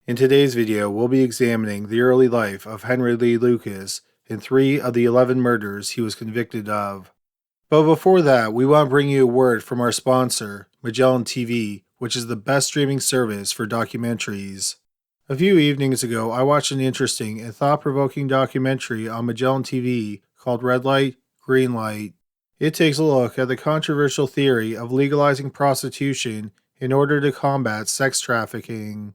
In today's video, we'll be examining the early life of Henry Lee Lucas and 3 of the 11 murders he was convicted of. But before that, we want to bring you a word from our sponsor, Magellan TV, which is the best streaming service for documentaries. A few evenings ago, I watched an interesting and thought-provoking documentary on Magellan TV called Red Light, Green Light. It takes a look at the controversial theory of legalizing prostitution in order to combat sex trafficking.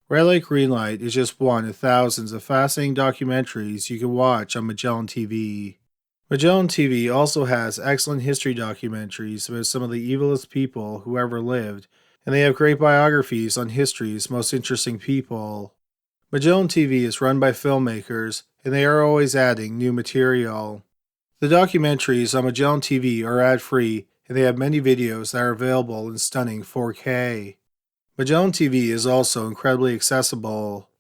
Red Light, Green Light is just one of thousands of fascinating documentaries you can watch on Magellan TV. Magellan TV also has excellent history documentaries about some of the evilest people who ever lived, and they have great biographies on history's most interesting people. Magellan TV is run by filmmakers, and they are always adding new material. The documentaries on Magellan TV are ad-free, and they have many videos that are available in stunning 4K. Magellan TV is also incredibly accessible.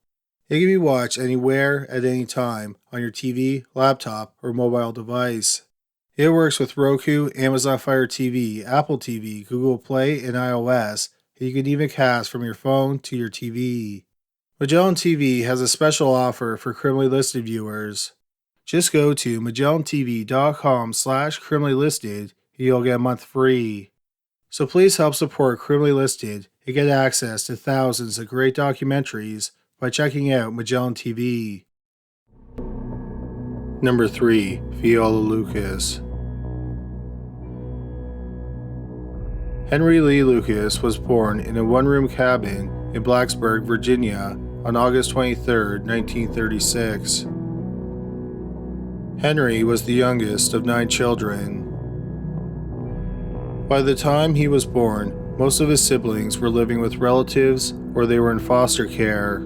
It can be watched anywhere, at any time, on your TV, laptop, or mobile device. It works with Roku, Amazon Fire TV, Apple TV, Google Play, and iOS, and you can even cast from your phone to your TV. Magellan TV has a special offer for criminally listed viewers. Just go to magellantv.com/criminally-listed and you'll get a month free. So please help support Criminally Listed and get access to thousands of great documentaries by checking out Magellan TV. Number 3. Viola Lucas. Henry Lee Lucas was born in a one-room cabin in Blacksburg, Virginia on August 23, 1936. Henry was the youngest of 9 children. By the time he was born, most of his siblings were living with relatives or they were in foster care.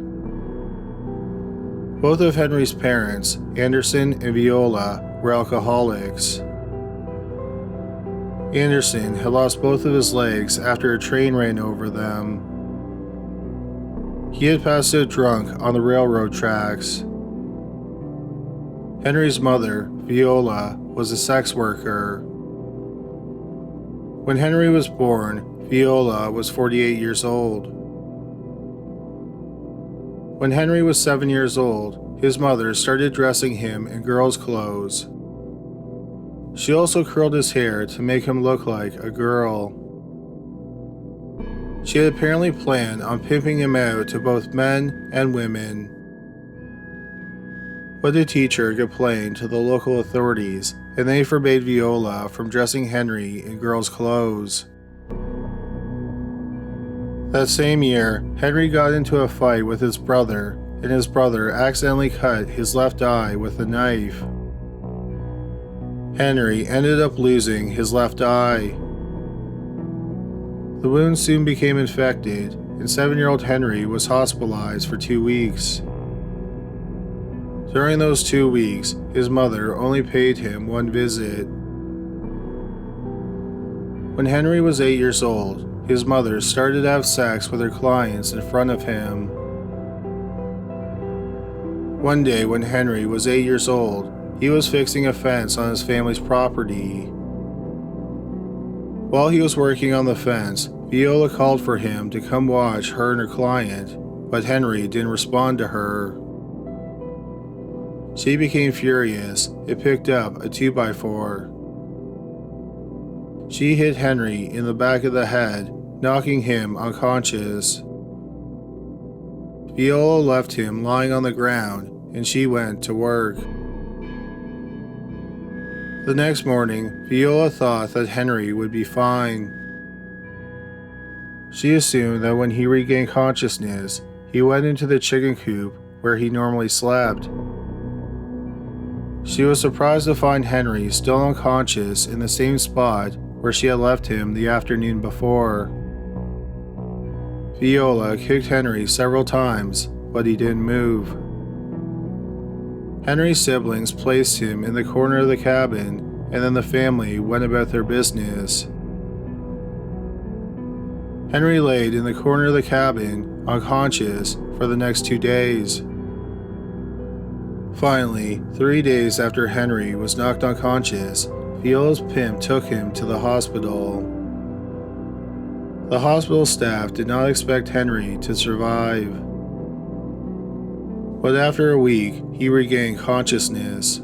Both of Henry's parents, Anderson and Viola, were alcoholics. Anderson had lost both of his legs after a train ran over them. He had passed out drunk on the railroad tracks. Henry's mother, Viola, was a sex worker. When Henry was born, Viola was 48 years old. When Henry was 7 years old, his mother started dressing him in girls' clothes. She also curled his hair to make him look like a girl. She had apparently planned on pimping him out to both men and women. But a teacher complained to the local authorities, and they forbade Viola from dressing Henry in girls' clothes. That same year, Henry got into a fight with his brother, and his brother accidentally cut his left eye with a knife. Henry ended up losing his left eye. The wound soon became infected, and 7-year-old Henry was hospitalized for 2 weeks. During those 2 weeks, his mother only paid him 1 visit. When Henry was 8 years old, his mother started to have sex with her clients in front of him. One day when Henry was 8 years old, he was fixing a fence on his family's property. While he was working on the fence, Viola called for him to come watch her and her client, but Henry didn't respond to her. She became furious and picked up a 2x4. She hit Henry in the back of the head, knocking him unconscious. Viola left him lying on the ground and she went to work. The next morning, Viola thought that Henry would be fine. She assumed that when he regained consciousness, he went into the chicken coop where he normally slept. She was surprised to find Henry still unconscious in the same spot where she had left him the afternoon before. Viola kicked Henry several times, but he didn't move. Henry's siblings placed him in the corner of the cabin, and then the family went about their business. Henry laid in the corner of the cabin, unconscious, for the next 2 days. Finally, 3 days after Henry was knocked unconscious, Viola's pimp took him to the hospital. The hospital staff did not expect Henry to survive. but after a week, he regained consciousness.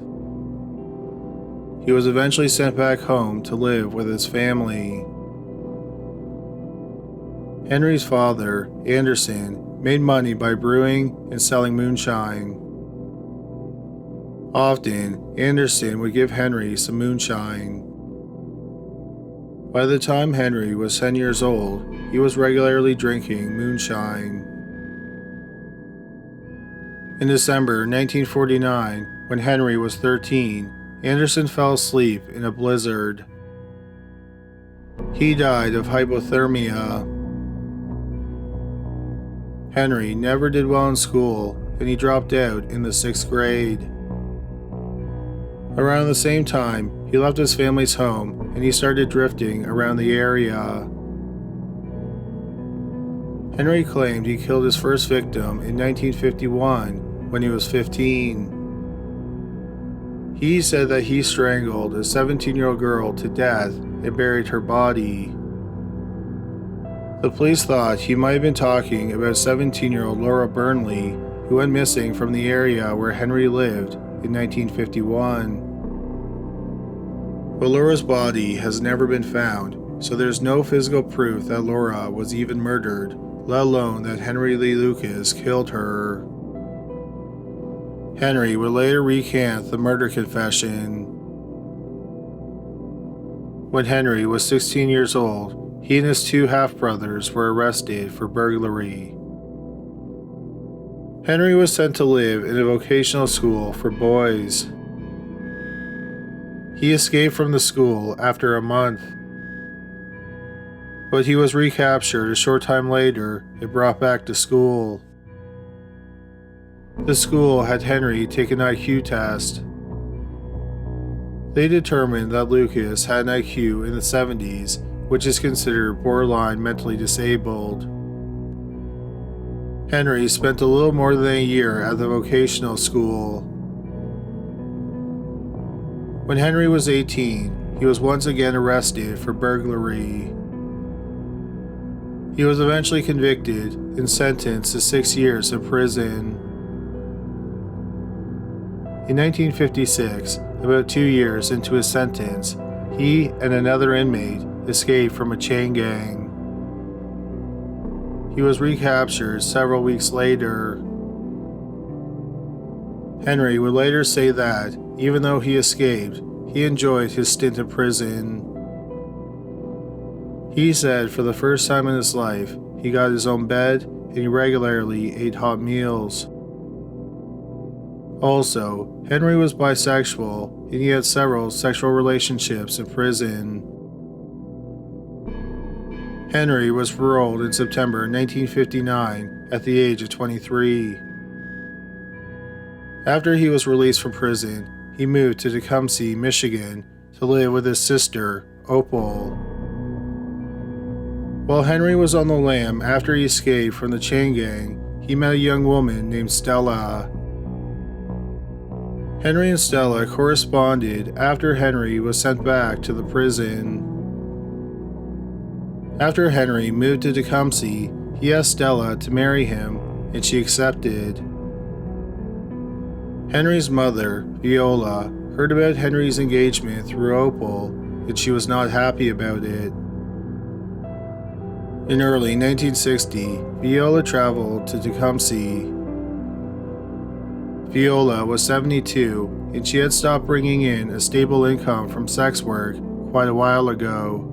He was eventually sent back home to live with his family. Henry's father, Anderson, made money by brewing and selling moonshine. Often, Anderson would give Henry some moonshine. By the time Henry was 10 years old, he was regularly drinking moonshine. In December 1949, when Henry was 13, Anderson fell asleep in a blizzard. He died of hypothermia. Henry never did well in school, and he dropped out in the 6th grade. Around the same time, he left his family's home and he started drifting around the area. Henry claimed he killed his first victim in 1951 when he was 15. He said that he strangled a 17-year-old girl to death and buried her body. The police thought he might have been talking about 17-year-old Laura Burnley, who went missing from the area where Henry lived in 1951. But Laura's body has never been found, so there's no physical proof that Laura was even murdered, let alone that Henry Lee Lucas killed her. Henry would later recant the murder confession. When Henry was 16 years old, he and his 2 half-brothers were arrested for burglary. Henry was sent to live in a vocational school for boys. He escaped from the school after a month, but he was recaptured a short time later and brought back to school. The school had Henry take an IQ test. They determined that Lucas had an IQ in the 70s, which is considered borderline mentally disabled. Henry spent a little more than a year at the vocational school. When Henry was 18, he was once again arrested for burglary. He was eventually convicted and sentenced to 6 years in prison. In 1956, about 2 years into his sentence, he and another inmate escaped from a chain gang. He was recaptured several weeks later. Henry would later say that, even though he escaped, he enjoyed his stint in prison. He said for the first time in his life, he got his own bed and he regularly ate hot meals. Also, Henry was bisexual and he had several sexual relationships in prison. Henry was paroled in September 1959 at the age of 23. After he was released from prison, he moved to Tecumseh, Michigan to live with his sister, Opal. While Henry was on the lam after he escaped from the chain gang, he met a young woman named Stella. Henry and Stella corresponded after Henry was sent back to the prison. After Henry moved to Tecumseh, he asked Stella to marry him, and she accepted. Henry's mother, Viola, heard about Henry's engagement through Opal, and she was not happy about it. In early 1960, Viola traveled to Tecumseh. Viola was 72, and she had stopped bringing in a stable income from sex work quite a while ago.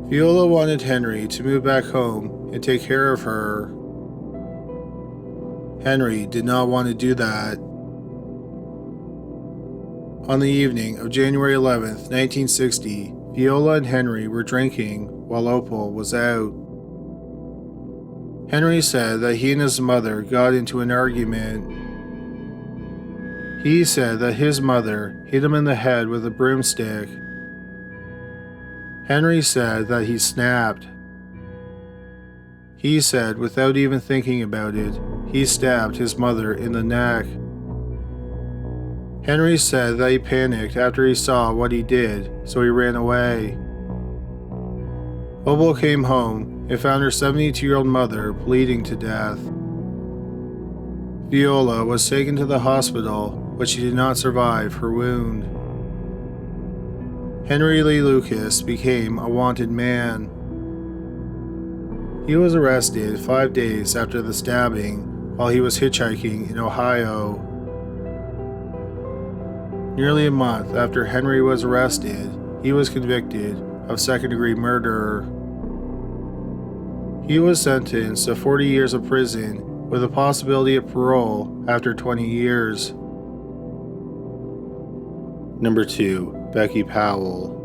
Viola wanted Henry to move back home and take care of her. Henry did not want to do that. On the evening of January 11, 1960, Viola and Henry were drinking while Opal was out. Henry said that he and his mother got into an argument. He said that his mother hit him in the head with a broomstick. Henry said that he snapped. He said without even thinking about it, he stabbed his mother in the neck. Henry said that he panicked after he saw what he did, so he ran away. Opal came home and found her 72-year-old mother bleeding to death. Viola was taken to the hospital, but she did not survive her wound. Henry Lee Lucas became a wanted man. He was arrested 5 days after the stabbing while he was hitchhiking in Ohio. Nearly a month after Henry was arrested, he was convicted of second-degree murder. He was sentenced to 40 years of prison with a possibility of parole after 20 years. Number 2. Becky Powell.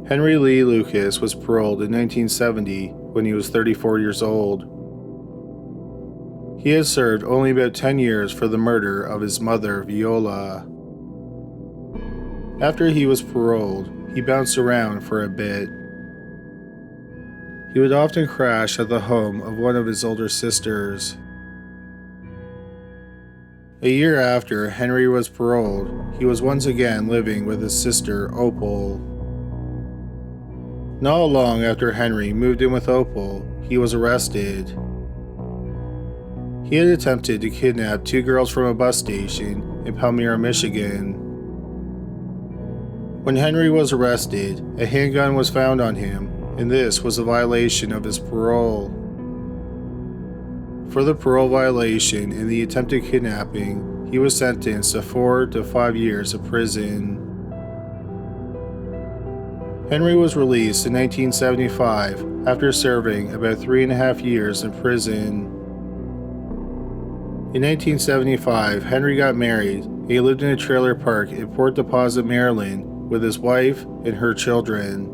Henry Lee Lucas was paroled in 1970 when he was 34 years old. He had served only about 10 years for the murder of his mother, Viola. After he was paroled, he bounced around for a bit. He would often crash at the home of one of his older sisters. A year after Henry was paroled, he was once again living with his sister, Opal. Not long after Henry moved in with Opal, he was arrested. He had attempted to kidnap 2 girls from a bus station in Palmyra, Michigan. When Henry was arrested, a handgun was found on him, and this was a violation of his parole. For the parole violation and the attempted kidnapping, he was sentenced to 4 to 5 years of prison. Henry was released in 1975 after serving about 3.5 years in prison. In 1975, Henry got married and he lived in a trailer park in Port Deposit, Maryland with his wife and her children.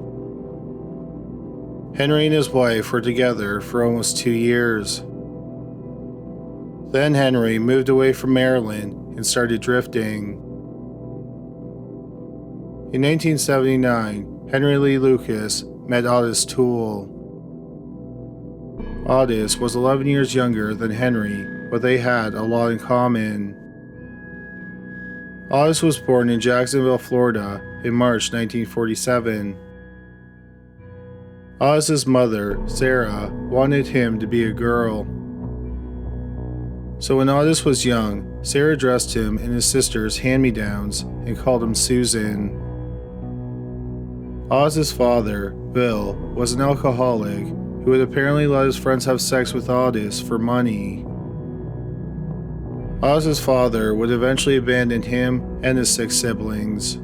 Henry and his wife were together for almost 2 years. Then Henry moved away from Maryland and started drifting. In 1979, Henry Lee Lucas met Otis Toole. Otis was 11 years younger than Henry, but they had a lot in common. Otis was born in Jacksonville, Florida in March 1947. Otis's mother, Sarah, wanted him to be a girl. So when Otis was young, Sarah dressed him in his sister's hand-me-downs and called him Susan. Otis's father, Bill, was an alcoholic who would apparently let his friends have sex with Otis for money. Otis's father would eventually abandon him and his 6 siblings.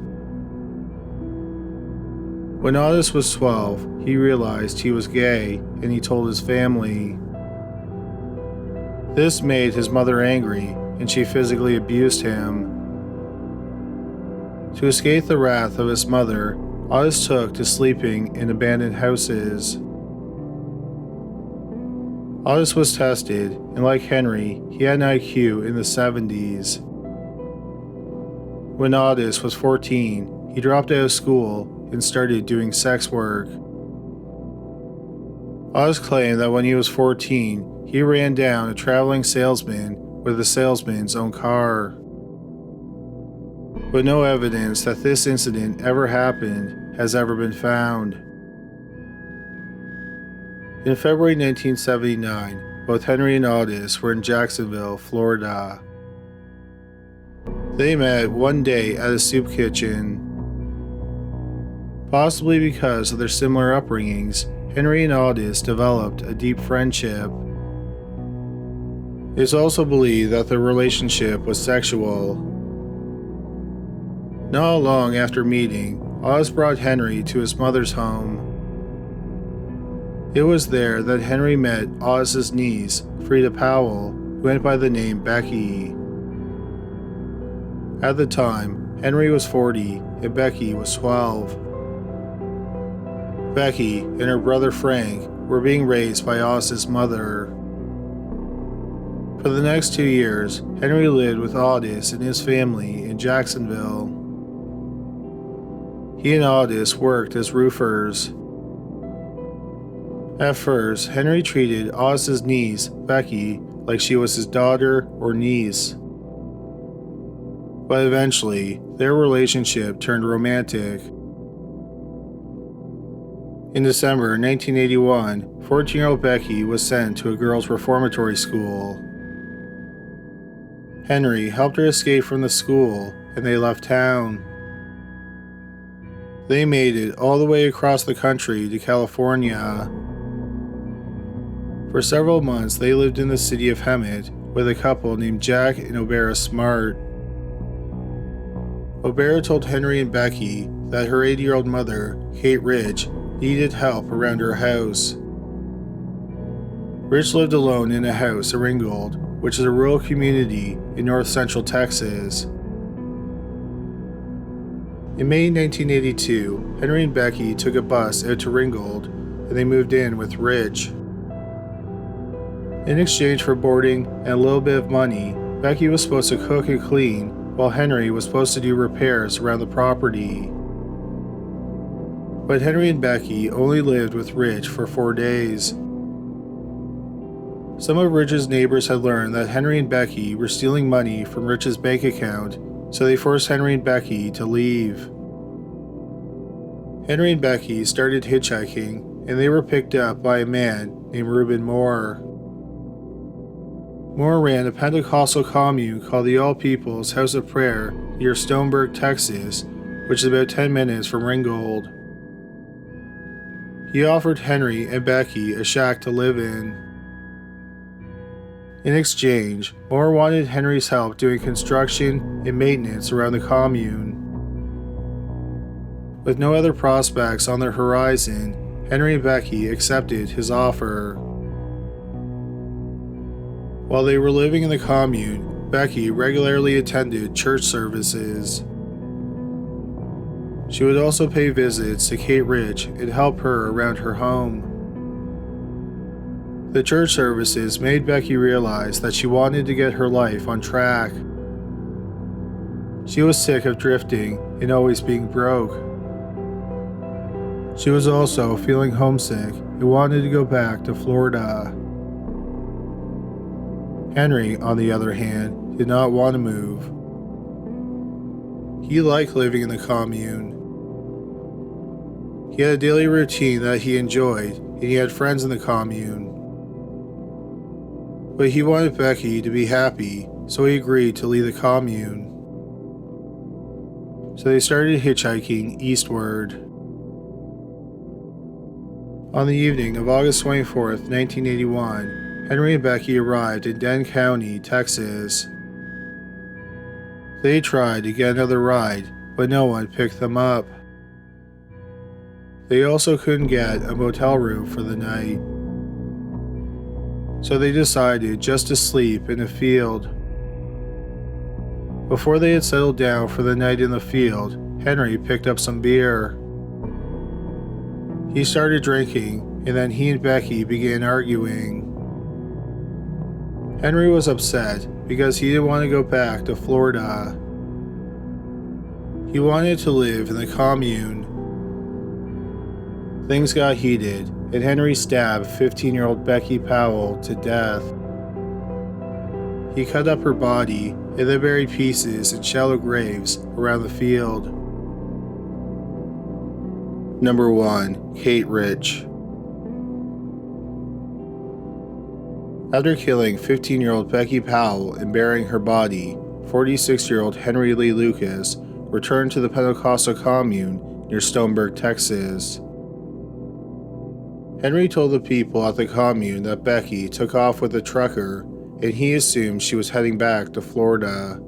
When Otis was 12, he realized he was gay and he told his family. This made his mother angry and she physically abused him. To escape the wrath of his mother, Otis took to sleeping in abandoned houses. Otis was tested, and like Henry, he had an IQ in the 70s. When Otis was 14, he dropped out of school and started doing sex work. Otis claimed that when he was 14, he ran down a traveling salesman with the salesman's own car. But no evidence that this incident ever happened has ever been found. In February 1979, both Henry and Otis were in Jacksonville, Florida. They met one day at a soup kitchen. Possibly because of their similar upbringings, Henry and Otis developed a deep friendship. It is also believed that their relationship was sexual. Not long after meeting, Otis brought Henry to his mother's home. It was there that Henry met Otis's niece, Frida Powell, who went by the name Becky. At the time, Henry was 40 and Becky was 12. Becky and her brother Frank were being raised by Otis's mother. For the next 2 years, Henry lived with Otis and his family in Jacksonville. He and Otis worked as roofers. At first, Henry treated Otis's niece, Becky, like she was his daughter or niece. But eventually, their relationship turned romantic. In December 1981, 14-year-old Becky was sent to a girls' reformatory school. Henry helped her escape from the school, and they left town. They made it all the way across the country to California. For several months, they lived in the city of Hemet with a couple named Jack and O'Bara Smart. O'Bara told Henry and Becky that her 80-year-old mother, Kate Rich, needed help around her house. Rich lived alone in a house in Ringgold, which is a rural community in north-central Texas. In May 1982, Henry and Becky took a bus out to Ringgold, and they moved in with Rich. In exchange for boarding and a little bit of money, Becky was supposed to cook and clean, while Henry was supposed to do repairs around the property. But Henry and Becky only lived with Rich for 4 days. Some of Rich's neighbors had learned that Henry and Becky were stealing money from Rich's bank account, so they forced Henry and Becky to leave. Henry and Becky started hitchhiking, and they were picked up by a man named Reuben Moore. Moore ran a Pentecostal commune called the All People's House of Prayer near Stoneburg, Texas, which is about 10 minutes from Ringgold. He offered Henry and Becky a shack to live in. In exchange, Moore wanted Henry's help doing construction and maintenance around the commune. With no other prospects on their horizon, Henry and Becky accepted his offer. While they were living in the commune, Becky regularly attended church services. She would also pay visits to Kate Rich and help her around her home. The church services made Becky realize that she wanted to get her life on track. She was sick of drifting and always being broke. She was also feeling homesick and wanted to go back to Florida. Henry, on the other hand, did not want to move. He liked living in the commune. He had a daily routine that he enjoyed, and he had friends in the commune. But he wanted Becky to be happy, so he agreed to leave the commune. So they started hitchhiking eastward. On the evening of August 24th, 1981, Henry and Becky arrived in Denton County, Texas. They tried to get another ride, but no one picked them up. They also couldn't get a motel room for the night. So they decided just to sleep in a field. Before they had settled down for the night in the field, Henry picked up some beer. He started drinking, and then he and Becky began arguing. Henry was upset because he didn't want to go back to Florida. He wanted to live in the commune. Things got heated, and Henry stabbed 15-year-old Becky Powell to death. He cut up her body and then buried pieces in shallow graves around the field. Number 1. Kate Rich. After killing 15-year-old Becky Powell and burying her body, 46-year-old Henry Lee Lucas returned to the Pentecostal commune near Stoneburg, Texas. Henry told the people at the commune that Becky took off with a trucker, and he assumed she was heading back to Florida.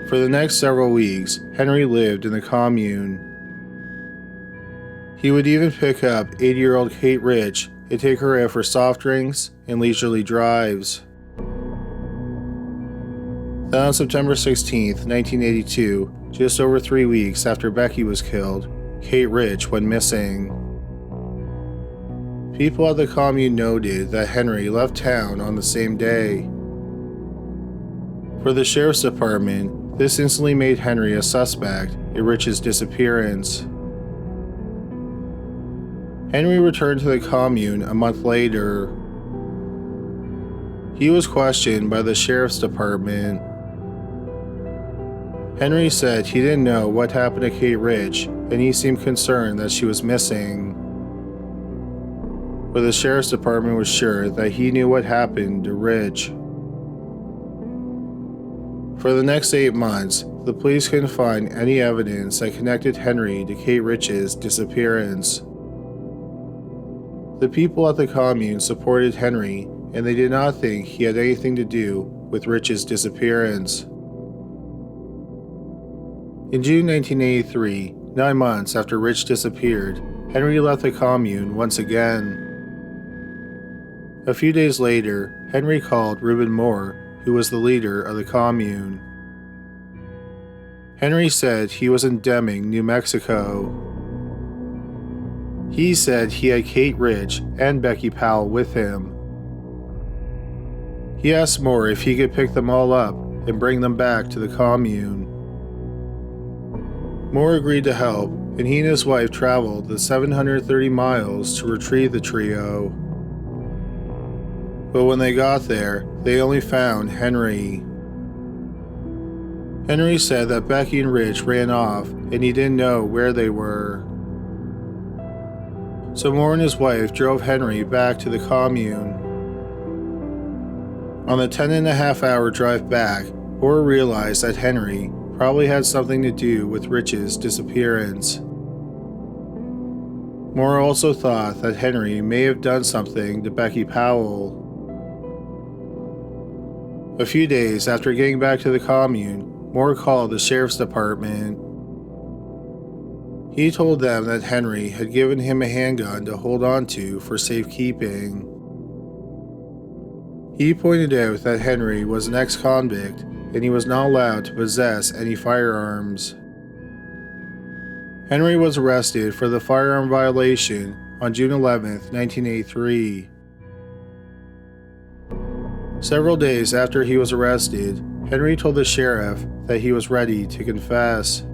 For the next several weeks, Henry lived in the commune. He would even pick up 80-year-old Kate Rich and take her out for soft drinks and leisurely drives. Then on September 16, 1982, just over 3 weeks after Becky was killed, Kate Rich went missing. People at the commune noted that Henry left town on the same day. For the sheriff's department, this instantly made Henry a suspect in Rich's disappearance. Henry returned to the commune a month later. He was questioned by the sheriff's department. Henry said he didn't know what happened to Kate Rich, and he seemed concerned that she was missing. but the sheriff's department was sure that he knew what happened to Rich. For the next 8 months, the police couldn't find any evidence that connected Henry to Kate Rich's disappearance. The people at the commune supported Henry, and they did not think he had anything to do with Rich's disappearance. In June 1983, 9 months after Rich disappeared, Henry left the commune once again. A few days later, Henry called Reuben Moore, who was the leader of the commune. Henry said he was in Deming, New Mexico. He said he had Kate Rich and Becky Powell with him. He asked Moore if he could pick them all up and bring them back to the commune. Moore agreed to help, and he and his wife traveled the 730 miles to retrieve the trio. But when they got there, they only found Henry. Henry said that Becky and Rich ran off and he didn't know where they were. So Moore and his wife drove Henry back to the commune. On the 10.5-hour drive back, Moore realized that Henry probably had something to do with Rich's disappearance. Moore also thought that Henry may have done something to Becky Powell. A few days after getting back to the commune, Moore called the sheriff's department. He told them that Henry had given him a handgun to hold on to for safekeeping. He pointed out that Henry was an ex-convict and he was not allowed to possess any firearms. Henry was arrested for the firearm violation on June 11, 1983. Several days after he was arrested, Henry told the sheriff that he was ready to confess.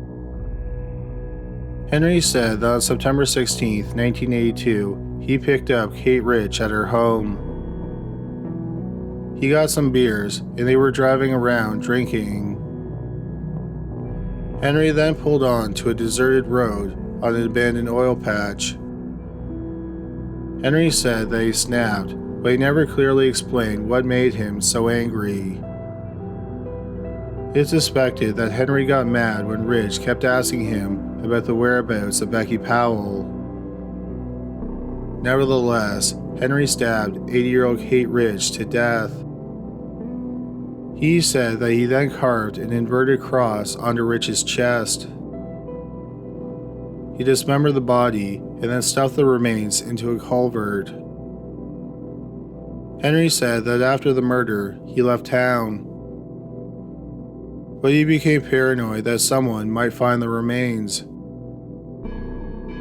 Henry said that on September 16, 1982, he picked up Kate Rich at her home. He got some beers, and they were driving around drinking. Henry then pulled on to a deserted road on an abandoned oil patch. Henry said that he snapped, but he never clearly explained what made him so angry. It's suspected that Henry got mad when Rich kept asking him about the whereabouts of Becky Powell. Nevertheless, Henry stabbed 80-year-old Kate Rich to death. He said that he then carved an inverted cross onto Rich's chest. He dismembered the body and then stuffed the remains into a culvert. Henry said that after the murder, he left town. But he became paranoid that someone might find the remains.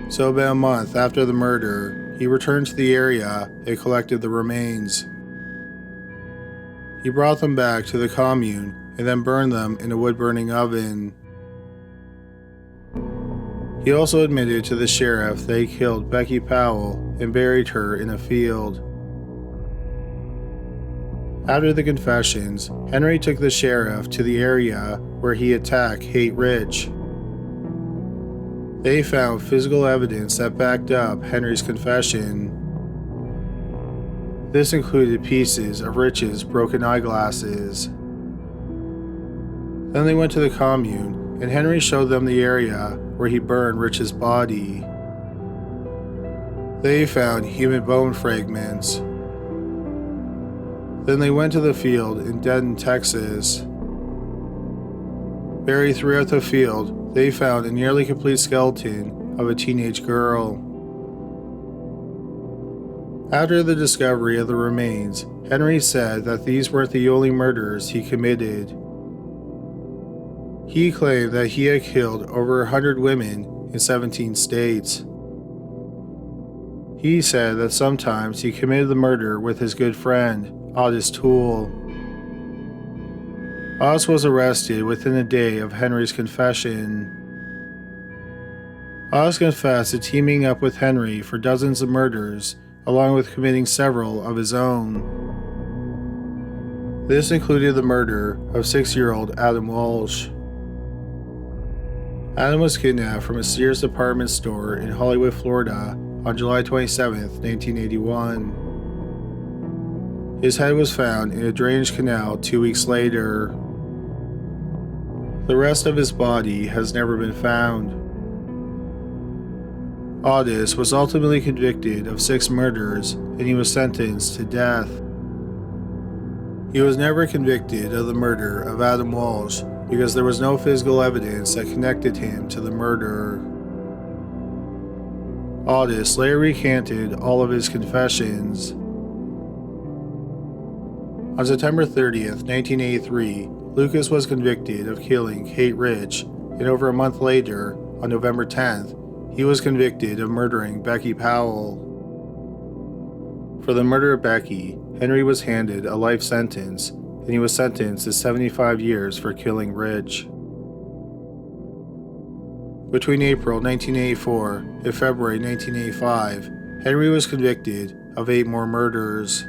So about a month after the murder, he returned to the area and collected the remains. He brought them back to the commune and then burned them in a wood-burning oven. He also admitted to the sheriff that he killed Becky Powell and buried her in a field. After the confessions, Henry took the sheriff to the area where he attacked Kate Rich. They found physical evidence that backed up Henry's confession. This included pieces of Rich's broken eyeglasses. Then they went to the commune, and Henry showed them the area where he burned Rich's body. They found human bone fragments. Then they went to the field in Denton, Texas. Buried throughout the field, they found a nearly complete skeleton of a teenage girl. After the discovery of the remains, Henry said that these weren't the only murders he committed. He claimed that he had killed over 100 women in 17 states. He said that sometimes he committed the murder with his good friend, Otis Toole. Otis was arrested within a day of Henry's confession. Otis confessed to teaming up with Henry for dozens of murders, along with committing several of his own. This included the murder of 6-year-old Adam Walsh. Adam was kidnapped from a Sears department store in Hollywood, Florida, on July 27, 1981. His head was found in a drainage canal 2 weeks later. The rest of his body has never been found. Audis was ultimately convicted of 6 murders and he was sentenced to death. He was never convicted of the murder of Adam Walsh because there was no physical evidence that connected him to the murder. Audis later recanted all of his confessions. On September 30th, 1983, Lucas was convicted of killing Kate Rich, and over a month later, on November 10th, he was convicted of murdering Becky Powell. For the murder of Becky, Henry was handed a life sentence, and he was sentenced to 75 years for killing Rich. Between April 1984 and February 1985, Henry was convicted of 8 more murders.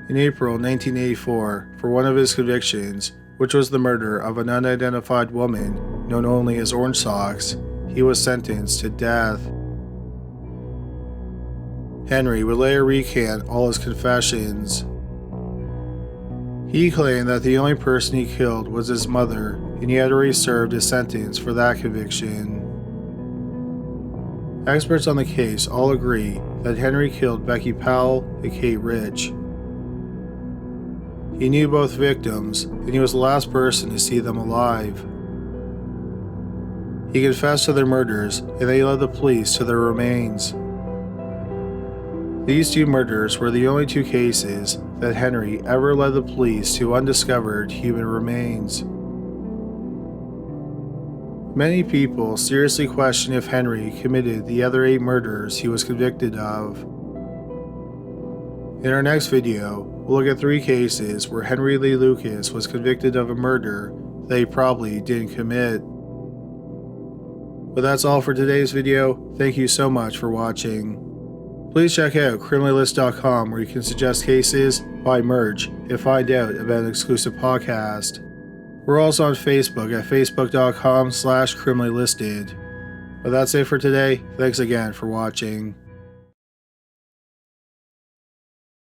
In April 1984, for one of his convictions, which was the murder of an unidentified woman known only as Orange Socks, he was sentenced to death. Henry would later recant all his confessions. He claimed that the only person he killed was his mother, and he had already served his sentence for that conviction. Experts on the case all agree that Henry killed Becky Powell and Kate Rich. He knew both victims, and he was the last person to see them alive. He confessed to their murders, and they led the police to their remains. These 2 murders were the only 2 cases that Henry ever led the police to undiscovered human remains. Many people seriously question if Henry committed the other 8 murders he was convicted of. In our next video, we'll look at 3 cases where Henry Lee Lucas was convicted of a murder that he probably didn't commit. But that's all for today's video. Thank you so much for watching. Please check out criminallist.com where you can suggest cases, buy merch, and find out about an exclusive podcast. We're also on Facebook at facebook.com/criminallylisted. But that's it for today. Thanks again for watching.